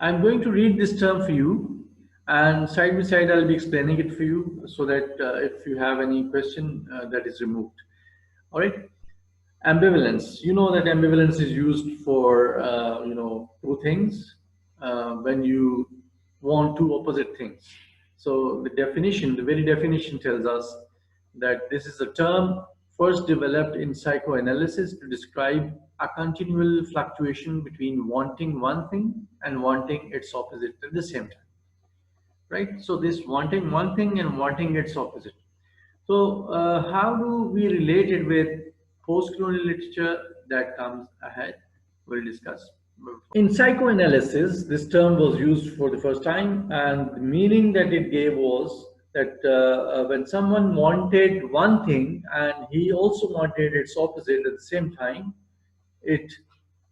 I'm going to read this term for you, and side by side, I'll be explaining it for you so that if you have any question, that is removed. All right. Ambivalence. You know that ambivalence is used for two things when you want two opposite things. So the definition, the very definition, tells us that this is a term first developed in psychoanalysis to describe a continual fluctuation between wanting one thing and wanting its opposite at the same time. Right? So this wanting one thing and wanting its opposite. So, how do we relate it with post-colonial literature that comes ahead? We'll discuss. In psychoanalysis, this term was used for the first time, and the meaning that it gave was that when someone wanted one thing and he also wanted its opposite at the same time, it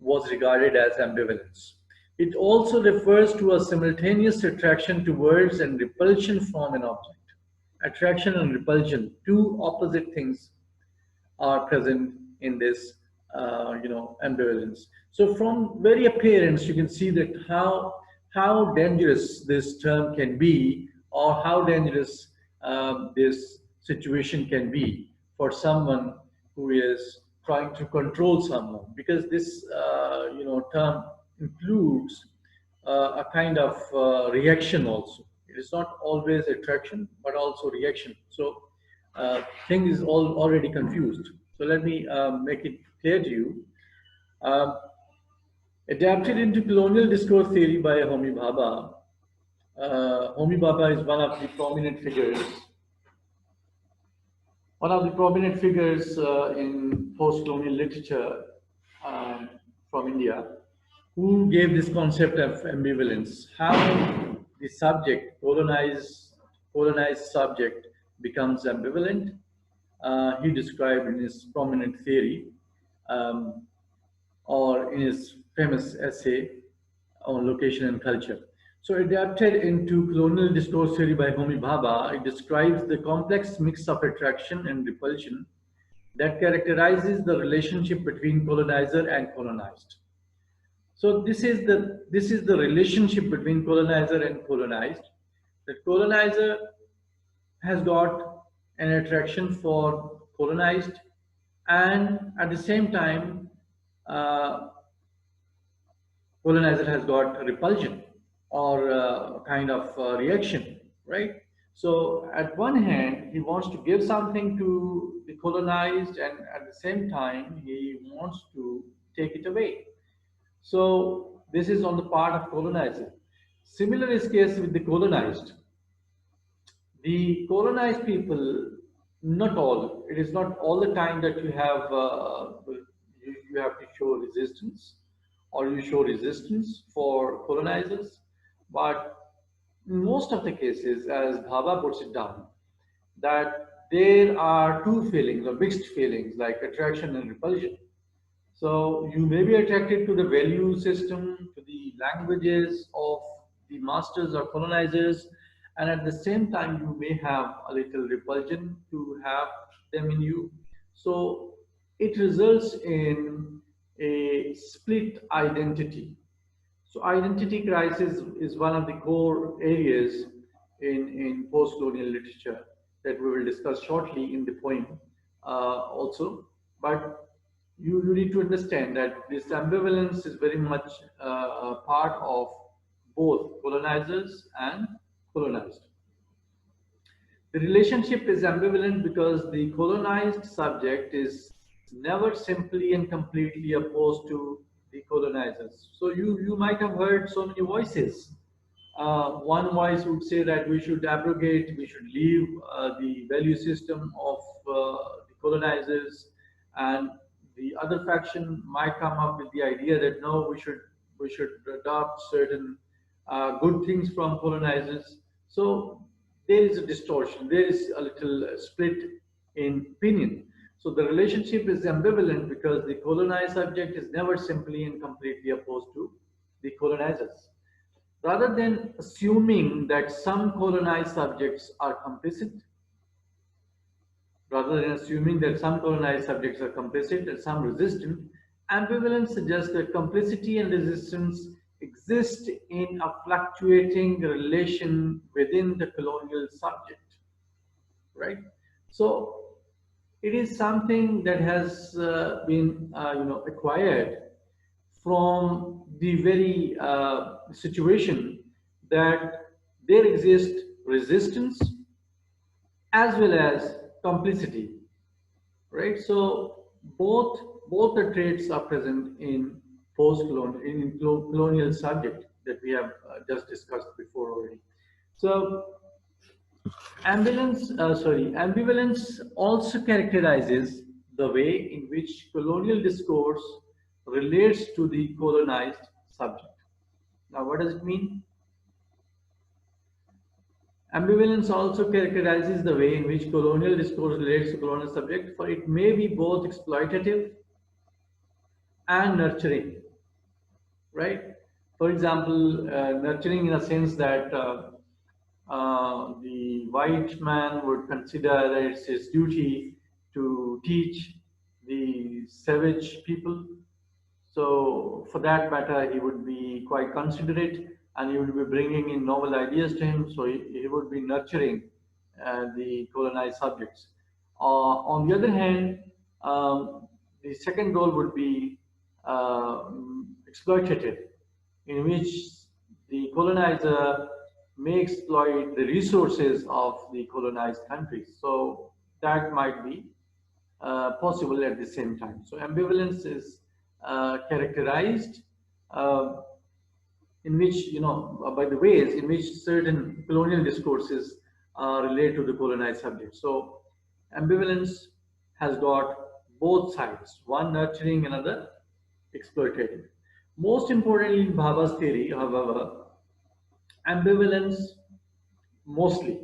was regarded as ambivalence. It also refers to a simultaneous attraction towards and repulsion from an object. Attraction and repulsion, two opposite things, are present in this, ambivalence. So, from very appearance, you can see that how dangerous this term can be, or how dangerous this situation can be for someone who is trying to control someone, because this, term includes a kind of reaction also. It is not always attraction, but also reaction. So thing is already confused. So let me make it clear to you. Um, Adapted into colonial discourse theory by Homi Bhabha. Homi Bhabha is one of the prominent figures in post-colonial literature um, from India, who gave this concept of ambivalence, how the subject, colonized subject, becomes ambivalent. He described in his prominent theory, um, or in his famous essay on location and culture. So, adapted into colonial discourse theory by Homi Bhabha, it describes the complex mix of attraction and repulsion that characterizes the relationship between colonizer and colonized. So this is the relationship between colonizer and colonized. The colonizer has got an attraction for colonized, and at the same time, uh, colonizer has got repulsion or kind of reaction, right? So at one hand, he wants to give something to the colonized, and at the same time, he wants to take it away. So this is on the part of colonizer. Similar is case with the colonized. The colonized people, not all. It is not all the time that you have to show resistance, or you show resistance for colonizers, but in most of the cases, as Bhabha puts it down, that there are two feelings or mixed feelings like attraction and repulsion. So you may be attracted to the value system, to the languages of the masters or colonizers, and at the same time you may have a little repulsion to have them in you. So it results in a split identity. So identity crisis is one of the core areas in post-colonial literature that we will discuss shortly in the poem also. But you need to understand that this ambivalence is very much a part of both colonizers and colonized. The relationship is ambivalent because the colonized subject is never simply and completely opposed to the colonizers. So you might have heard so many voices. One voice would say that we should abrogate, we should leave the value system of the colonizers, and the other faction might come up with the idea that no, we should adopt certain good things from colonizers. So there is a distortion, there is a little split in opinion. So the relationship is ambivalent because the colonized subject is never simply and completely opposed to the colonizers. Rather than assuming that some colonized subjects are complicit, rather than assuming that some colonized subjects are complicit and some resistant, ambivalence suggests that complicity and resistance exist in a fluctuating relation within the colonial subject, right? So it is something that has been acquired from the very situation that there exists resistance as well as complicity, right? So both the traits are present in post-colonial in colonial subject that we have just discussed before already. So ambivalence also characterizes the way in which colonial discourse relates to the colonized subject. Now, what does it mean? Ambivalence also characterizes the way in which colonial discourse relates to colonial subject, for it may be both exploitative and nurturing, right? For example, nurturing in a sense that the white man would consider that it's his duty to teach the savage people. So, for that matter, he would be quite considerate and he would be bringing in novel ideas to him. So, he would be nurturing the colonized subjects. On the other hand, the second goal would be exploitative, in which the colonizer may exploit the resources of the colonized countries. So that might be possible at the same time. So ambivalence is characterized uh, in which, by the ways in which certain colonial discourses relate to the colonized subject. So ambivalence has got both sides, one nurturing, another exploitative. Most importantly, in Bhabha's theory, however, ambivalence mostly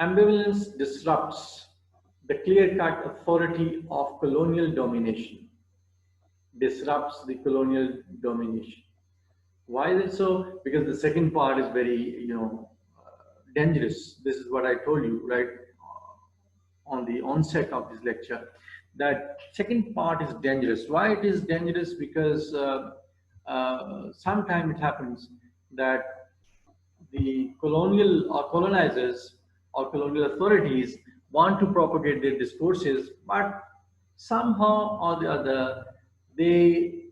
ambivalence disrupts the clear-cut authority of colonial domination, disrupts the colonial domination. Why is it so? Because the second part is very, dangerous. This is what I told you, right, on the onset of this lecture. That second part is dangerous. Why it is dangerous? Because sometimes it happens that the colonial or colonizers or colonial authorities want to propagate their discourses, but somehow or the other, they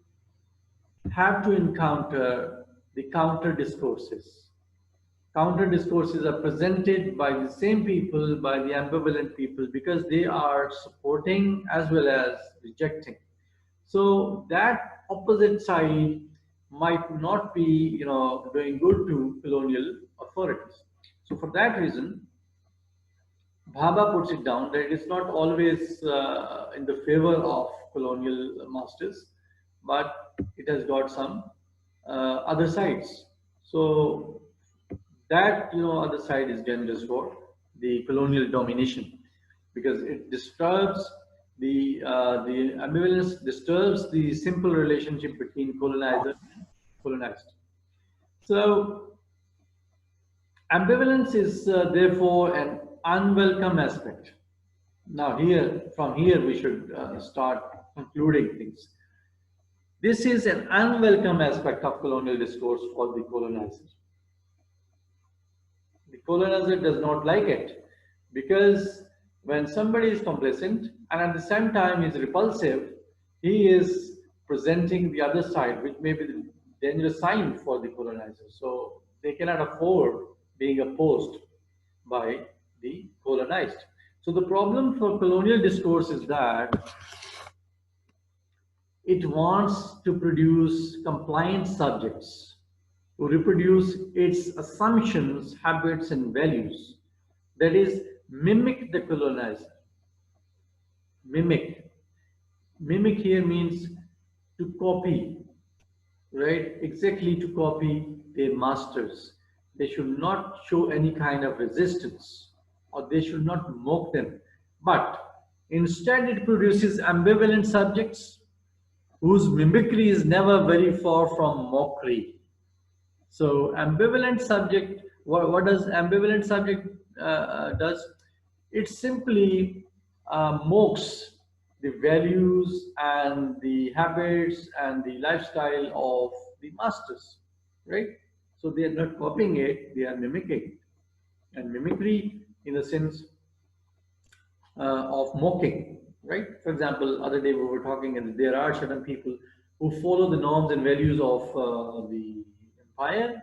have to encounter the counter discourses. Counter discourses are presented by the same people, by the ambivalent people, because they are supporting as well as rejecting. So that opposite side might not be, doing good to colonial authorities. So for that reason, Bhabha puts it down that it is not always in the favor of colonial masters, but it has got some other sides. So that, other side is dangerous for the colonial domination, because it disturbs the ambivalence disturbs the simple relationship between colonizer and colonized. So ambivalence is therefore an unwelcome aspect. Now, from here, we should start concluding things. This is an unwelcome aspect of colonial discourse for the colonizer. The colonizer does not like it, because when somebody is complacent and at the same time is repulsive, he is presenting the other side, which may be the dangerous sign for the colonizer. So they cannot afford being opposed by the colonized. So the problem for colonial discourse is that it wants to produce compliant subjects to reproduce its assumptions, habits, and values. That is, mimic the colonizer. Mimic. Mimic here means to copy, right? Exactly to copy their masters. They should not show any kind of resistance, or they should not mock them. But instead, it produces ambivalent subjects whose mimicry is never very far from mockery. So ambivalent subject, what does ambivalent subject does? It simply mocks the values and the habits and the lifestyle of the masters, right? So they are not copying it, they are mimicking. And mimicry, in the sense of mocking, right? For example, other day we were talking, and there are certain people who follow the norms and values of the empire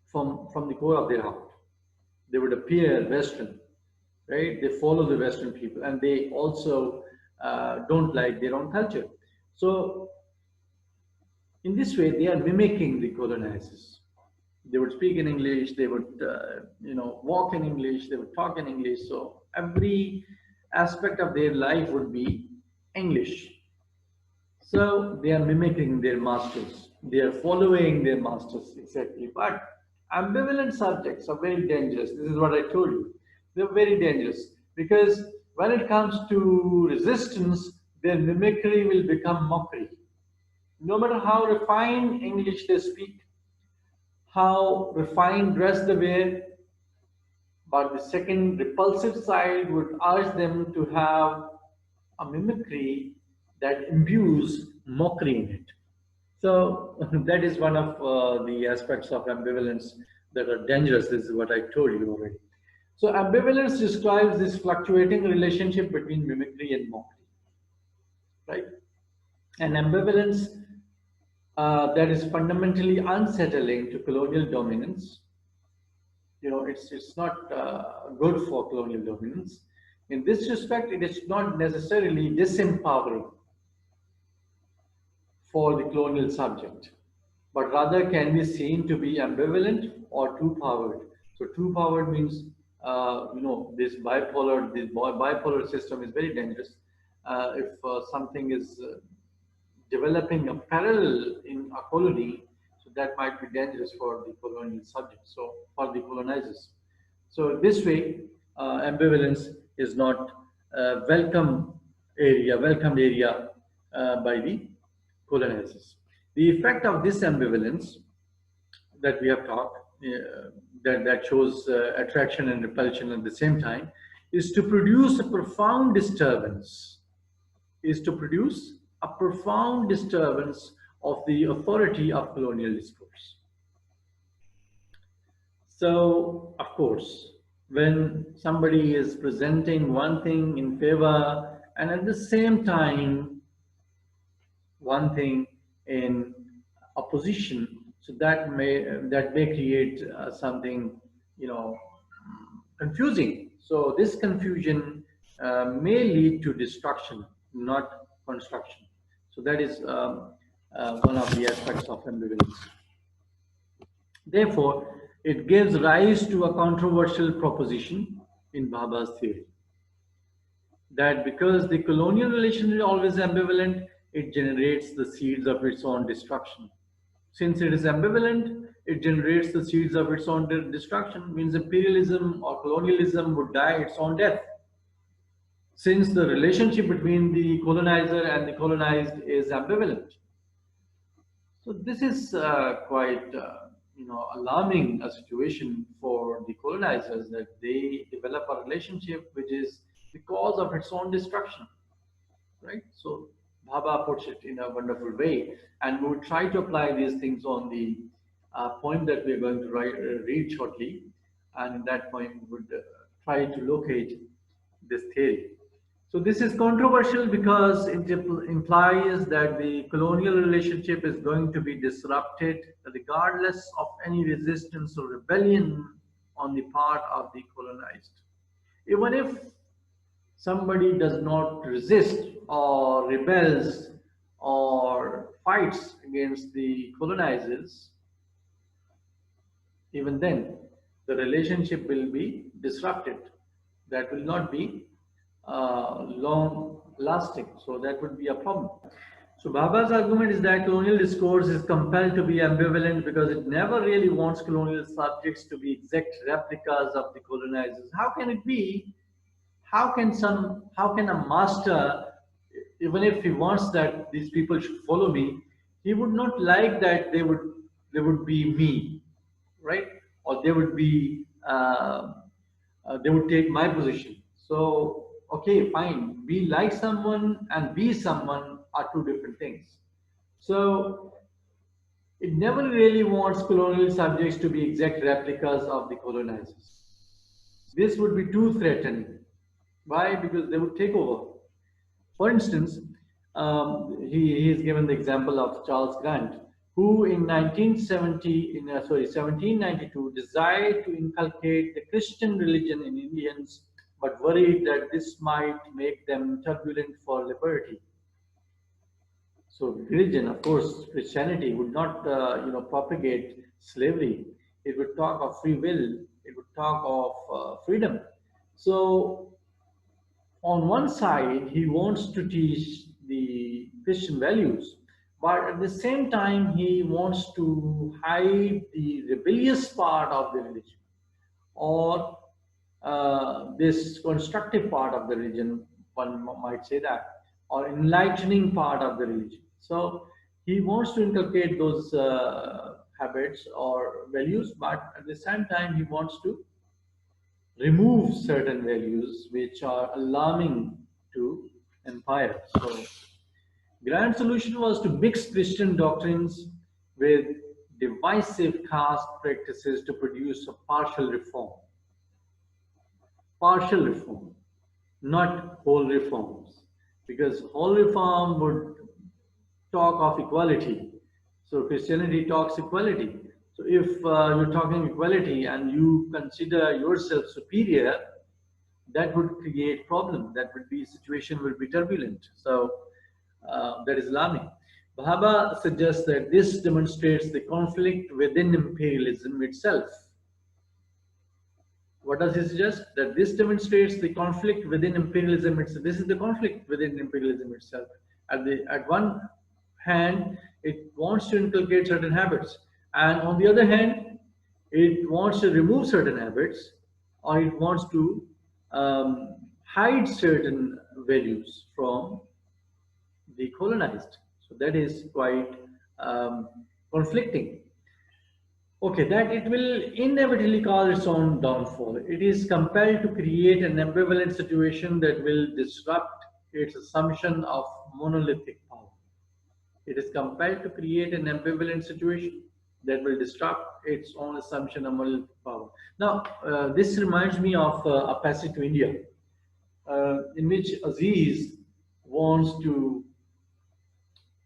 from the core of their heart. They would appear Western, right? They follow the Western people, and they also don't like their own culture. So in this way, they are mimicking the colonizers. They would speak in English, they would, walk in English, they would talk in English. So every aspect of their life would be English. So they are mimicking their masters. They are following their masters exactly. But ambivalent subjects are very dangerous. This is what I told you. They're very dangerous because when it comes to resistance, their mimicry will become mockery. No matter how refined English they speak, how refined dress they wear, but the second repulsive side would urge them to have a mimicry that imbues mockery in it. So that is one of the aspects of ambivalence that are dangerous. This is what I told you already. So ambivalence describes this fluctuating relationship between mimicry and mockery, right? And ambivalence that is fundamentally unsettling to colonial dominance. It's not good for colonial dominance. In this respect, it is not necessarily disempowering for the colonial subject, but rather can be seen to be ambivalent or two-powered. So two-powered means, this bipolar system is very dangerous. If something is developing a parallel in a colony, so that might be dangerous for the colonial subject, so for the colonizers. So this way, ambivalence is not welcomed area by the colonizers. The effect of this ambivalence that we have talked, that shows attraction and repulsion at the same time, is to produce a profound disturbance is to produce a profound disturbance of the authority of colonial discourse. So, of course, when somebody is presenting one thing in favor and at the same time one thing in opposition, so that may create something, confusing. So this confusion may lead to destruction, not construction. So that is one of the aspects of ambivalence. Therefore, it gives rise to a controversial proposition in Bhabha's theory that because the colonial relation is always ambivalent, it generates the seeds of its own destruction. Since it is ambivalent, it generates the seeds of its own destruction, means imperialism or colonialism would die its own death. Since the relationship between the colonizer and the colonized is ambivalent. So this is quite, alarming a situation for the colonizers, that they develop a relationship which is the cause of its own destruction, right? So Bhabha puts it in a wonderful way, and we will try to apply these things on the point that we are going to read shortly, and in that point we would try to locate this theory. So this is controversial because it implies that the colonial relationship is going to be disrupted regardless of any resistance or rebellion on the part of the colonized. Even if somebody does not resist or rebels or fights against the colonizers, even then the relationship will be disrupted. That will not be long lasting. So that would be a problem. So Bhabha's argument is that colonial discourse is compelled to be ambivalent because it never really wants colonial subjects to be exact replicas of the colonizers. How can it be? How can a master, even if he wants that these people should follow me, he would not like that they would be me, right? Or they would take my position. So okay, fine, be like someone and be someone are two different things. So it never really wants colonial subjects to be exact replicas of the colonizers. This would be too threatening. Why? Because they would take over. For instance, he is given the example of Charles Grant, who in 1792 desired to inculcate the Christian religion in Indians, but worried that this might make them turbulent for liberty. So religion, of course, Christianity would not, propagate slavery. It would talk of free will. It would talk of freedom. So on one side, he wants to teach the Christian values, but at the same time, he wants to hide the rebellious part of the religion, or this constructive part of the religion, one might say that, or enlightening part of the religion. So he wants to inculcate those habits or values, but at the same time, he wants to remove certain values which are alarming to empire. So grand solution was to mix Christian doctrines with divisive caste practices to produce a partial reform. Partial reform, not whole reforms, because whole reform would talk of equality. So Christianity talks equality. So if you're talking equality and you consider yourself superior, that would create problem. That would be situation will be turbulent. So that is alarming. Bhabha suggests that this demonstrates the conflict within imperialism itself. What does he suggest? That this demonstrates the conflict within imperialism itself. This is the conflict within imperialism itself. At one hand, it wants to inculcate certain habits, and on the other hand, it wants to remove certain habits, or it wants to hide certain values from the colonized. So that is quite conflicting. Okay, that it will inevitably cause its own downfall. It is compelled to create an ambivalent situation that will disrupt its assumption of monolithic power. It is compelled to create an ambivalent situation that will disrupt its own assumption of monolithic power. Now, this reminds me of a passage to India, in which Aziz wants to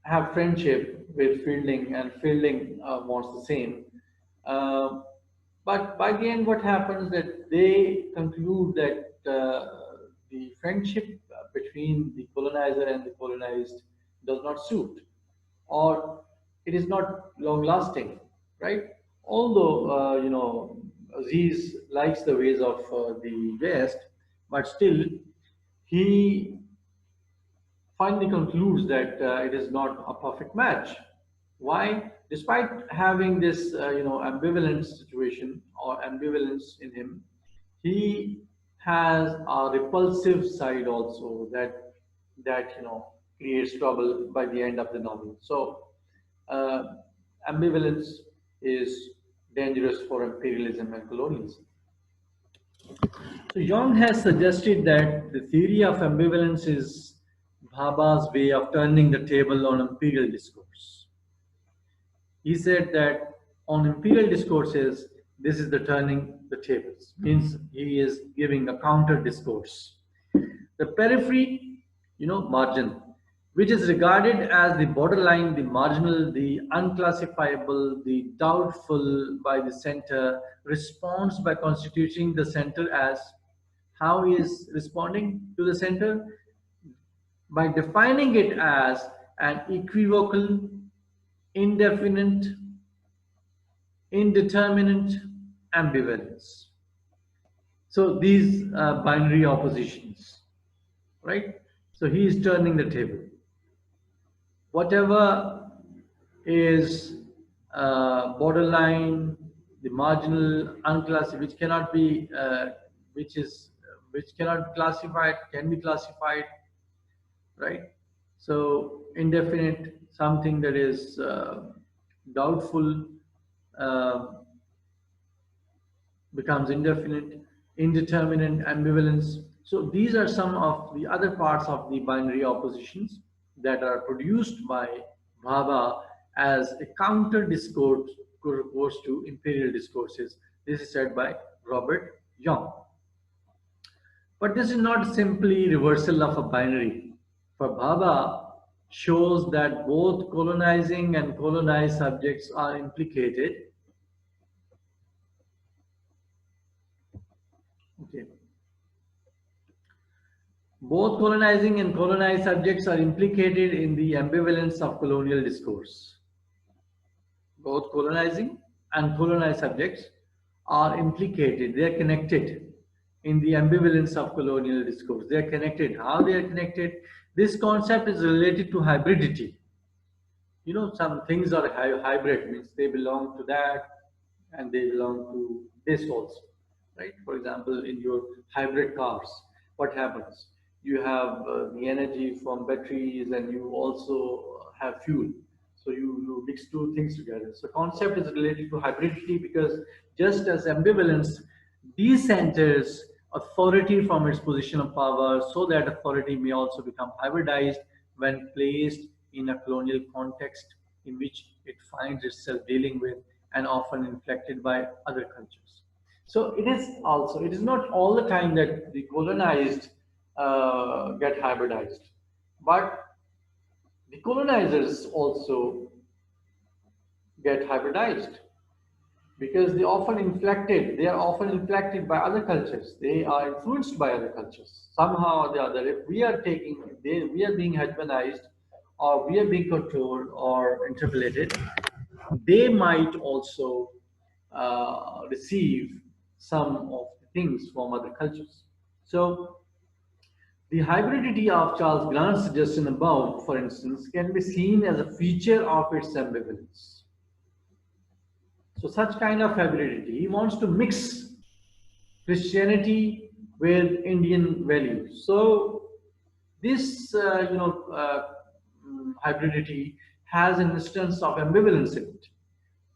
have friendship with Fielding, and Fielding wants the same. Uh, but by the end, what happens that they conclude that the friendship between the colonizer and the colonized does not suit, or it is not long lasting, right? Although Aziz likes the ways of the West, but still he finally concludes that it is not a perfect match. Why? Despite having this, ambivalent situation or ambivalence in him, he has a repulsive side also that creates trouble by the end of the novel. So, uh, ambivalence is dangerous for imperialism and colonialism. So Jung has suggested that the theory of ambivalence is Bhabha's way of turning the table on imperial discourse. He said that on imperial discourses, this is the turning the tables, means he is giving a counter discourse. The periphery, margin, which is regarded as the borderline, the marginal, the unclassifiable, the doubtful by the center, responds by constituting the center as how he is responding to the center by defining it as an equivocal, indefinite, indeterminate ambivalence. So these binary oppositions, right? So he is turning the table. Whatever is borderline, the marginal, unclassified, which cannot be, which cannot be classified, can be classified, right? So indefinite, something that is doubtful, uh, becomes indefinite, indeterminate, ambivalence. So these are some of the other parts of the binary oppositions that are produced by Bhabha as a counter discourse to imperial discourses. This is said by Robert Young. But this is not simply reversal of a binary. For Bhabha shows that both colonizing and colonized subjects are implicated. Okay. Both colonizing and colonized subjects are implicated in the ambivalence of colonial discourse. Both colonizing and colonized subjects are implicated, they are connected in the ambivalence of colonial discourse. They are connected. How they are connected? This concept is related to hybridity. You know, some things are hybrid, means they belong to that and they belong to this also, right? For example, in your hybrid cars, what happens? You have the energy from batteries and you also have fuel. So you mix two things together. So concept is related to hybridity because just as ambivalence decenters authority from its position of power, so that authority may also become hybridized when placed in a colonial context in which it finds itself dealing with and often inflected by other cultures. So it is not all the time that the colonized get hybridized, but the colonizers also get hybridized because they are often inflected by other cultures. They are influenced by other cultures somehow or the other. If we are we are being hegemonized, or we are being controlled or interpolated, they might also receive some of the things from other cultures. So the hybridity of Charles Grant's suggestion above, for instance, can be seen as a feature of its ambivalence. So such kind of hybridity, he wants to mix Christianity with Indian values. So this, hybridity has an instance of ambivalence in it,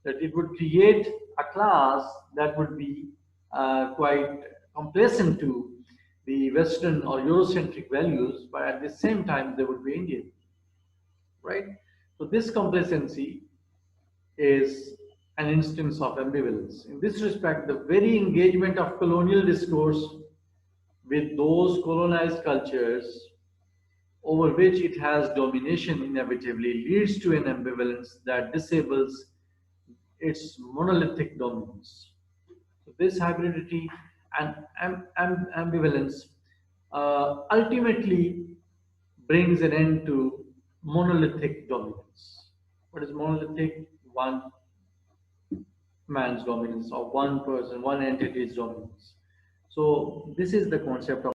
that it would create a class that would be quite complacent to the Western or Eurocentric values, but at the same time they would be Indian, right? So this complacency is an instance of ambivalence. In this respect, the very engagement of colonial discourse with those colonized cultures over which it has domination inevitably leads to an ambivalence that disables its monolithic dominance. So this hybridity and ambivalence ultimately brings an end to monolithic dominance. What is monolithic? One man's dominance, or one person, one entity's dominance. So this is the concept of